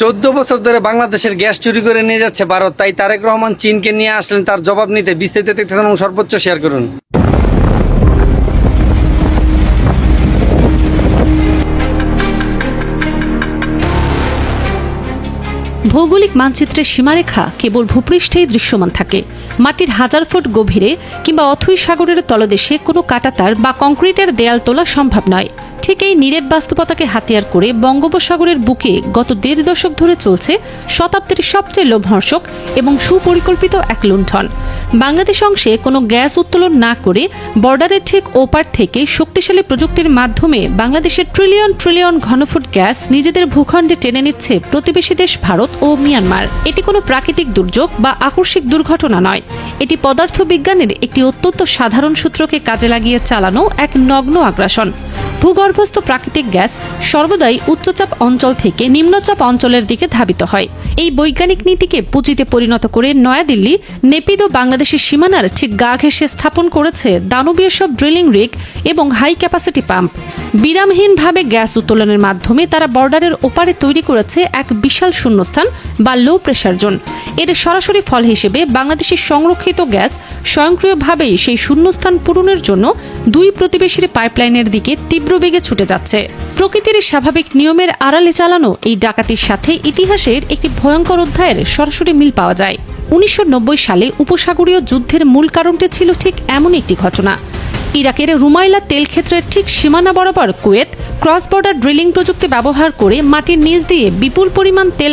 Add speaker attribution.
Speaker 1: 14 বছর ধরে বাংলাদেশের গ্যাস চুরি করে নিয়ে যাচ্ছে ভারত, তাই তারেক রহমান চীনকে নিয়ে আসলেন তার জবাব নিতে। বিস্তারিত দেখতে থাকুন, সর্বোচ্চ শেয়ার করুন।
Speaker 2: ভৌগোলিক মানচিত্রের সীমারেখা কেবল ভূপৃষ্ঠেই দৃশ্যমান থাকে। মাটির হাজার ফুট গভীরে কিংবা অথৈ সাগরের তলদেশে কোনো কাঁটাতার বা কংক্রিটের দেয়াল তোলা সম্ভব নয়। ঠিক এই নীরব বাস্তবতাকে হাতিয়ার করে বঙ্গোপসাগরের বুকে গত 1.5 দশক ধরে চলছে শতাব্দীর সবচেয়ে লোমহর্ষক এবং সুপরিকল্পিত এক লুণ্ঠন। বাংলাদেশ অংশে কোনো গ্যাস উত্তোলন না করে বর্ডারের ঠিক ওপার থেকে শক্তিশালী প্রযুক্তির মাধ্যমে বাংলাদেশের ট্রিলিয়ন ট্রিলিয়ন ঘনফুট গ্যাস নিজেদের ভূখণ্ডে টেনে নিচ্ছে প্রতিবেশী দেশ ভারত ও মিয়ানমার। এটি কোনো প্রাকৃতিক দুর্যোগ বা আকস্মিক দুর্ঘটনা নয়, এটি পদার্থবিজ্ঞানের একটি অত্যন্ত সাধারণ সূত্রকে কাজে লাগিয়ে চালানো এক নগ্ন আগ্রাসন। ভূগর্ভস্থ প্রাকৃতিক গ্যাস সর্বদাই উচ্চচাপ অঞ্চল থেকে নিম্নচাপ অঞ্চলের দিকে ধাবিত হয়। এই বৈজ্ঞানিক নীতিকে পুঁজিতে পরিণত করে নয়াদিল্লি নেপিদ ও বাংলাদেশের সীমানার ঠিক গা ঘেঁষে স্থাপন করেছে দানবীয় সব ড্রিলিং রিগ এবং হাই ক্যাপাসিটি পাম্প। বিরামহীনভাবে গ্যাস উত্তোলনের মাধ্যমে তারা বর্ডারের ওপারে তৈরি করেছে এক বিশাল শূন্যস্থান বা লো প্রেশার জোন। এর সরাসরি ফল হিসেবে বাংলাদেশের সংরক্ষিত গ্যাস স্বয়ংক্রিয়ভাবেই সেই শূন্যস্থান পূরণের জন্য দুই প্রতিবেশীর পাইপলাইনের দিকে তীব্র বেগে ছুটে যাচ্ছে। প্রকৃতির স্বাভাবিক নিয়মের আড়ালে চালানো এই ডাকাতির সাথে ইতিহাসের একটি ভয়ঙ্কর অধ্যায়ের সরাসরি মিল পাওয়া যায়। 1990 সালে উপসাগরীয় যুদ্ধের মূল কারণটি ছিল ঠিক এমন একটি ঘটনা। ইরাকের রুমাইলা তেল ক্ষেত্রের ঠিক সীমানা বরাবর কুয়েত ক্রস বর্ডার ড্রিলিং প্রযুক্তি ব্যবহার করে মাটির নিচ দিয়ে বিপুল পরিমাণ তেল